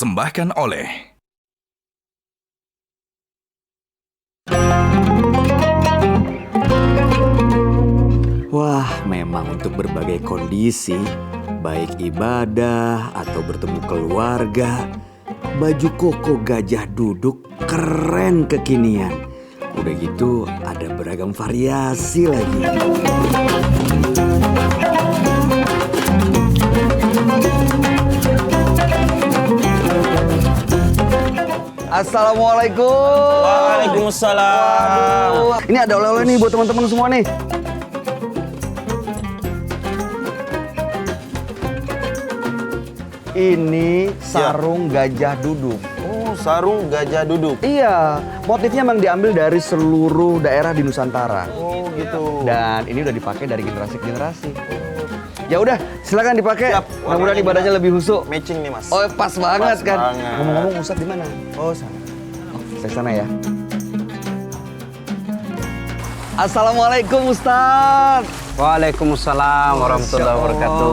dipersembahkan oleh Wah, memang untuk berbagai kondisi, baik ibadah atau bertemu keluarga, baju koko gajah duduk keren kekinian. Udah gitu ada beragam variasi lagi. Assalamualaikum. Waalaikumsalam. Waduh. Ini ada oleh-oleh nih buat teman-teman semua nih. Ini sarung gajah duduk. Oh, sarung gajah duduk. Iya, motifnya memang diambil dari seluruh daerah di Nusantara. Oh, gitu. Dan ini udah dipakai dari generasi ke generasi. Ya udah, silakan dipakai. Siap. Mudah-mudahan ibadahnya lebih husuk. Matching nih, Mas. Oh, pas banget Pas kan. banget. Ngomong-ngomong Ustadz di mana? Oh, sana. Saya sana ya. Assalamualaikum Ustadz. Waalaikumsalam warahmatullahi wabarakatuh.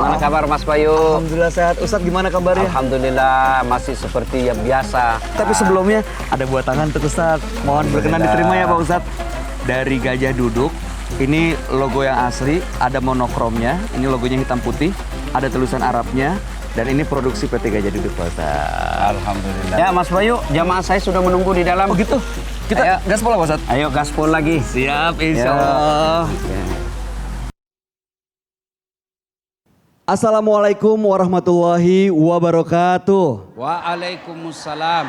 Gimana kabar Mas Bayu? Alhamdulillah sehat. Ustadz gimana kabarnya? Alhamdulillah masih seperti yang biasa. Tapi sebelumnya ada buat tangan untuk Ustadz. Mohon berkenan diterima ya Pak Ustadz. Dari gajah duduk, ini logo yang asli, ada monokromnya. Ini logonya hitam putih, ada tulisan Arabnya. Dan ini produksi PT Gajah Duduk Pak Ustadz. Alhamdulillah. Ya Mas Bayu, jamaah saya sudah menunggu di dalam. Oh gitu? Kita Ayo. gaspol Pak Ustadz? Ayo gaspol lagi. Siap, insya Ya. Allah. Assalamualaikum warahmatullahi wabarakatuh. Waalaikumsalam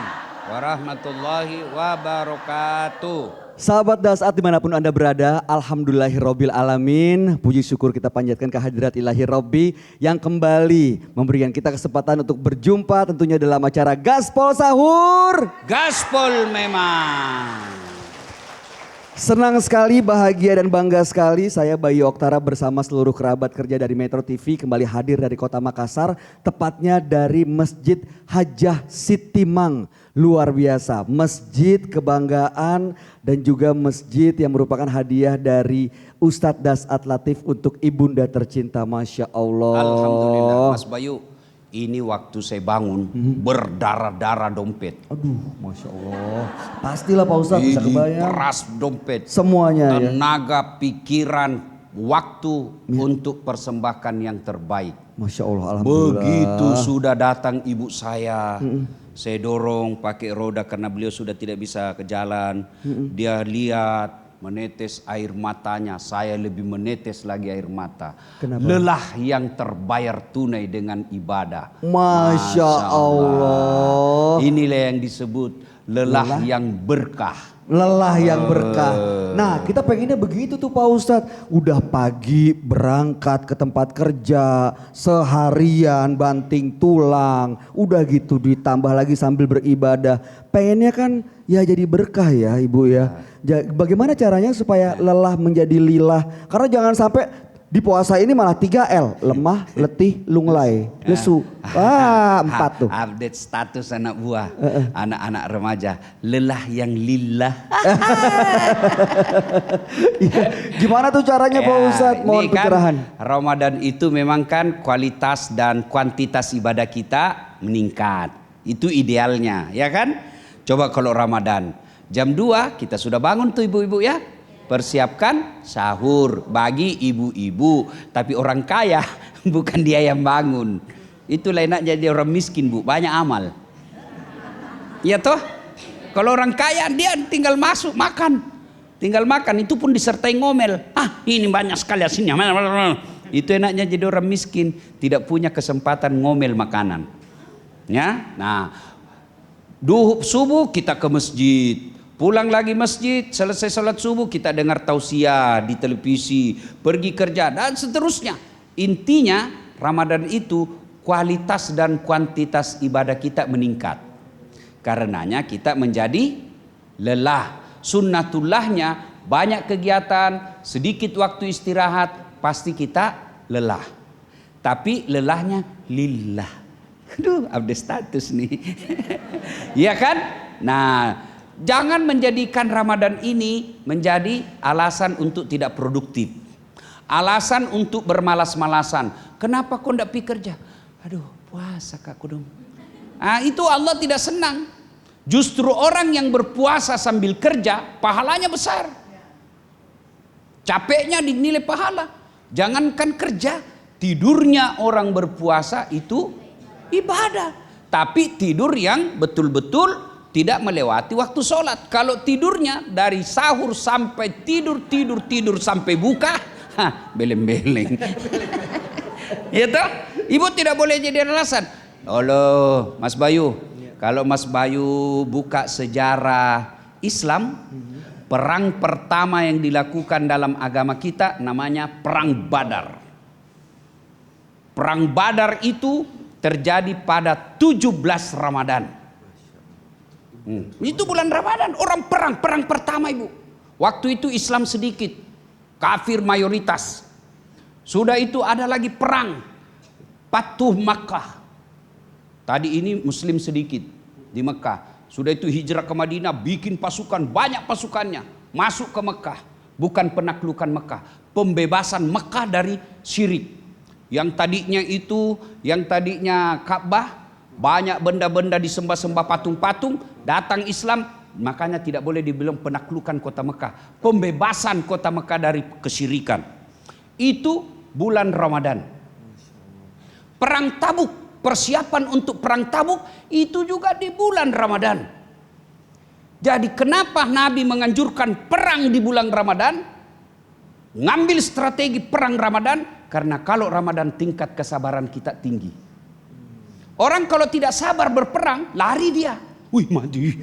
warahmatullahi wabarakatuh. Sahabat Dasat dimanapun Anda berada, Alhamdulillahirabbil alamin. Puji syukur kita panjatkan kehadirat Ilahi Rabbi yang kembali memberikan kita kesempatan untuk berjumpa tentunya dalam acara Gaspol Sahur. Gaspol memang. Senang sekali, bahagia dan bangga sekali saya Bayu Oktara bersama seluruh kerabat kerja dari Metro TV kembali hadir dari Kota Makassar, tepatnya dari Masjid Hajah Sitimang. Luar biasa, masjid kebanggaan dan juga masjid yang merupakan hadiah dari Ustadz Dasat Latif untuk ibunda tercinta, Masya Allah. Alhamdulillah Mas Bayu. Ini waktu saya bangun berdarah-darah dompet. Aduh, Masya Allah. Pastilah Pak Ustadz bisa Ini kebayang. peras dompet. Semuanya ya. Tenaga, pikiran, waktu untuk persembahkan yang terbaik. Masya Allah, Alhamdulillah. Begitu sudah datang ibu saya dorong pakai roda karena beliau sudah tidak bisa ke jalan. Dia lihat menetes air matanya, saya lebih menetes lagi air mata. Kenapa? Lelah yang terbayar tunai dengan ibadah. Masya Allah. Inilah yang disebut lelah yang berkah. Lelah yang berkah. Nah, kita pengennya begitu tuh Pak Ustadz. Udah pagi berangkat ke tempat kerja, seharian banting tulang. Udah gitu ditambah lagi sambil beribadah. Pengennya kan ya jadi berkah ya Ibu ya. Bagaimana caranya supaya lelah menjadi lilah? Karena jangan sampai di puasa ini malah 3L. Lemah, letih, lunglai, lesu. 4 tuh. Update status anak buah, anak-anak remaja. Lelah yang lillah. Gimana tuh caranya Pak Ustadz? Mohon Ini kan pencerahan. Ramadan itu memang kan kualitas dan kuantitas ibadah kita meningkat. Itu idealnya, ya kan? Coba kalau Ramadan jam 2 kita sudah bangun tuh ibu-ibu ya. Persiapkan sahur bagi ibu-ibu. Tapi orang kaya bukan dia yang bangun. Itulah enak jadi orang miskin Bu, banyak amal. Iya toh? Kalau orang kaya dia tinggal masuk makan. Tinggal makan, itu pun disertai ngomel. Ah ini banyak sekali hasilnya. Itu enaknya jadi orang miskin. Tidak punya kesempatan ngomel makanan. Ya, nah subuh kita ke masjid. Pulang lagi masjid, selesai sholat subuh kita dengar tausiah di televisi, pergi kerja dan seterusnya. Intinya Ramadan itu kualitas dan kuantitas ibadah kita meningkat. Karenanya kita menjadi lelah. Sunnatullahnya banyak kegiatan, sedikit waktu istirahat, pasti kita lelah. Tapi lelahnya lillah. Aduh, update status nih. Iya kan? Nah, jangan menjadikan Ramadan ini menjadi alasan untuk tidak produktif. Alasan untuk bermalas-malasan. Kenapa kau tidak pergi kerja? Aduh, puasa Kak Kudung. Itu Allah tidak senang. Justru orang yang berpuasa sambil kerja, pahalanya besar. Capeknya dinilai pahala. Jangankan kerja, tidurnya orang berpuasa itu ibadah. Tapi tidur yang betul-betul tidak melewati waktu sholat. Kalau tidurnya dari sahur sampai tidur sampai buka, beleng-beleng. Ya toh? Ibu tidak boleh jadi alasan. Halo, Mas Bayu. Kalau Mas Bayu buka sejarah Islam, perang pertama yang dilakukan dalam agama kita namanya Perang Badar. Perang Badar itu terjadi pada 17 Ramadan. Itu bulan Ramadan, orang perang pertama Ibu. Waktu itu Islam sedikit, kafir mayoritas. Sudah itu ada lagi perang Fatuh Makkah. Tadi ini Muslim sedikit di Mekah. Sudah itu hijrah ke Madinah, bikin pasukan, banyak pasukannya. Masuk ke Mekah, bukan penaklukan Mekah, pembebasan Mekah dari syirik. Yang tadinya Ka'bah, banyak benda-benda disembah-sembah patung-patung, datang Islam, makanya tidak boleh dibilang penaklukan kota Mekah, pembebasan kota Mekah dari kesyirikan. Itu bulan Ramadan. Perang Tabuk, persiapan untuk perang Tabuk itu juga di bulan Ramadan. Jadi kenapa Nabi menganjurkan perang di bulan Ramadan? Ngambil strategi perang Ramadan, karena kalau Ramadan tingkat kesabaran kita tinggi. Orang kalau tidak sabar berperang, lari dia. Wih, mati.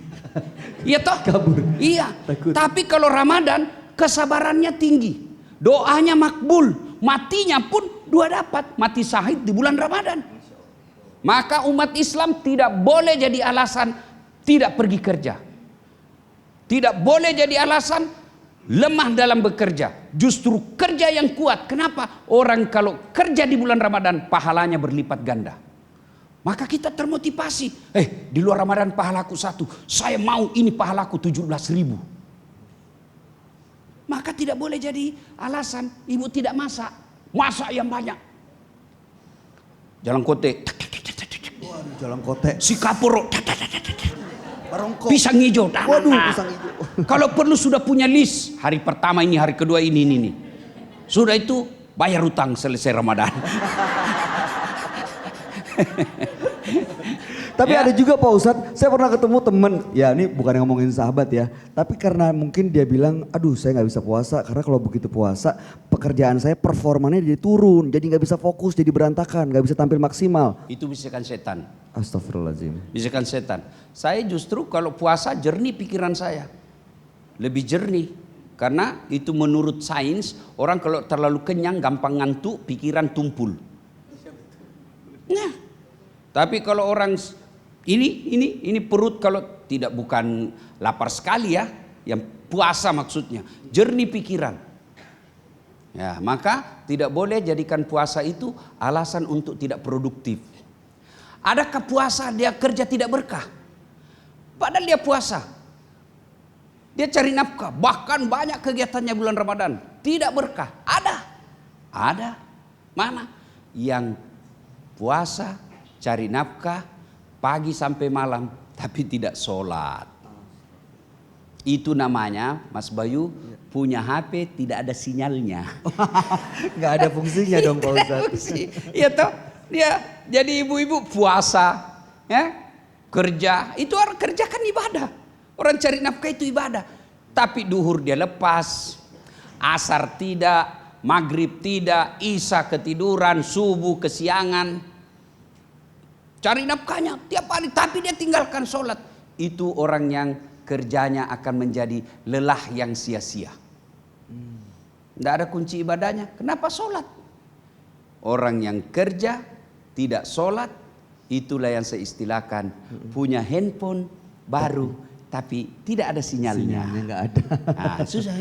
Iya toh? Kabur. Iya. Takut. Tapi kalau Ramadan kesabarannya tinggi. Doanya makbul, matinya pun 2 dapat, mati syahid di bulan Ramadan. Maka umat Islam tidak boleh jadi alasan tidak pergi kerja. Tidak boleh jadi alasan lemah dalam bekerja. Justru kerja yang kuat. Kenapa? Orang kalau kerja di bulan Ramadan pahalanya berlipat ganda. Maka kita termotivasi. Di luar Ramadan pahalaku 1. Saya mau ini pahalaku 17.000. Maka tidak boleh jadi alasan ibu tidak masak. Masak yang banyak. Jalan kote. Waduh, jalan kote. Si kapur. Barongko. Pisang hijau. Waduh, pisang hijau. Kalau perlu sudah punya list. Hari pertama ini, hari kedua ini. Sudah itu bayar utang selesai Ramadan. Tapi Ya. ada juga Pak Ustadz, saya pernah ketemu temen, ya ini bukan yang ngomongin sahabat ya, tapi karena mungkin dia bilang, aduh saya nggak bisa puasa, karena kalau begitu puasa pekerjaan saya performanya jadi turun, jadi nggak bisa fokus, jadi berantakan, nggak bisa tampil maksimal. Itu bisikan setan. Astagfirullahaladzim. Bisikan setan. Saya justru kalau puasa jernih pikiran saya. Lebih jernih. Karena itu menurut sains, orang kalau terlalu kenyang gampang ngantuk, pikiran tumpul. Nah, tapi kalau orang ini perut kalau tidak bukan lapar sekali ya, yang puasa maksudnya, jernih pikiran. Ya, maka tidak boleh jadikan puasa itu alasan untuk tidak produktif. Adakah puasa dia kerja tidak berkah? Padahal dia puasa. Dia cari nafkah, bahkan banyak kegiatannya bulan Ramadan, tidak berkah. Ada. Mana? Yang puasa, cari nafkah, pagi sampai malam, tapi tidak sholat. Itu namanya, Mas Bayu, punya HP tidak ada sinyalnya. Nggak ada fungsinya dong Pak Ustadz. Iya toh? Dia jadi ibu-ibu puasa, ya, kerja. Itu orang kerja kan ibadah. Orang cari nafkah itu ibadah. Tapi duhur dia lepas, asar tidak, maghrib tidak, isya ketiduran, subuh kesiangan. Cari nafkahnya tiap hari, tapi dia tinggalkan sholat. Itu orang yang kerjanya akan menjadi lelah yang sia-sia. Tidak ada kunci ibadahnya. Kenapa sholat? Orang yang kerja tidak sholat, itulah yang saya istilahkan punya handphone baru, tapi tidak ada sinyalnya. Sinyalnya nggak ada. Susah.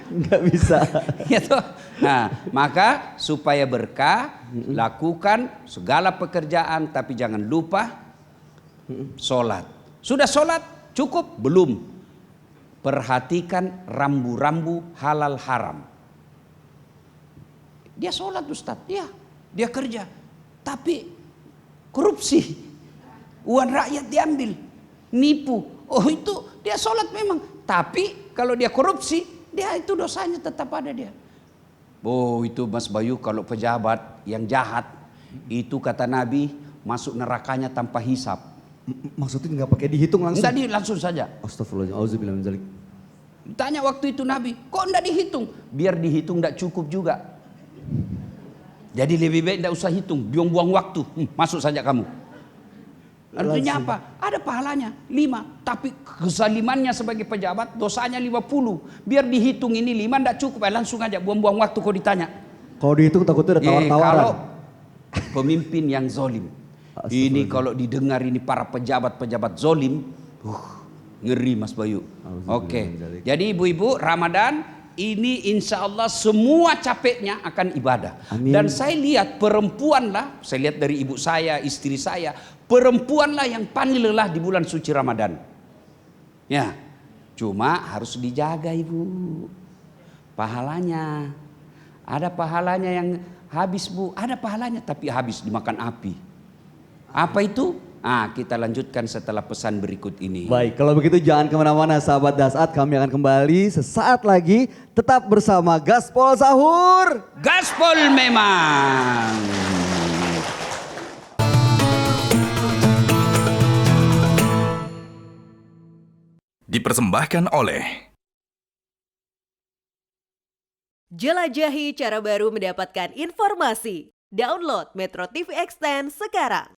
Nggak bisa. Ya toh? Nah, maka supaya berkah, lakukan segala pekerjaan, tapi jangan lupa sholat. Sudah sholat cukup? Belum. Perhatikan rambu-rambu halal haram. Dia sholat Ustadz, ya, dia kerja, tapi korupsi. Uang rakyat diambil, nipu. Oh itu dia sholat memang. Tapi kalau dia korupsi, dia itu dosanya tetap ada dia. Oh itu Mas Bayu, kalau pejabat yang jahat, itu kata Nabi masuk nerakanya tanpa hisap. Maksudnya nggak pakai dihitung langsung? Tadi langsung saja. Astagfirullahaladzim, auzubillah min dzalik. Tanya waktu itu Nabi, kok enggak dihitung? Biar dihitung enggak cukup juga. Jadi lebih baik enggak usah hitung, buang-buang waktu. Masuk saja kamu. Artinya apa? Ada pahalanya 5, tapi kezalimannya sebagai pejabat dosanya 50. Biar dihitung ini 5 enggak cukup, langsung aja buang-buang waktu kau ditanya. Kalau dihitung takutnya ada tawar-tawaran. Kalau pemimpin yang zolim. Ini kalau didengar ini para pejabat-pejabat zolim, ngeri Mas Bayu. Oke. Jadi ibu-ibu, Ramadan ini insya Allah semua capeknya akan ibadah. Amin. Dan saya lihat perempuanlah, saya lihat dari ibu saya, istri saya, perempuanlah yang paling lelah di bulan suci Ramadan. Ya, cuma harus dijaga ibu. Pahalanya, ada pahalanya yang habis bu, ada pahalanya tapi habis dimakan api. Apa itu? Kita lanjutkan setelah pesan berikut ini. Baik, kalau begitu jangan kemana-mana sahabat Dasat. Kami akan kembali sesaat lagi. Tetap bersama Gaspol Sahur. Gaspol memang. Dipersembahkan oleh Jelajahi cara baru mendapatkan informasi. Download Metro TV Extend sekarang.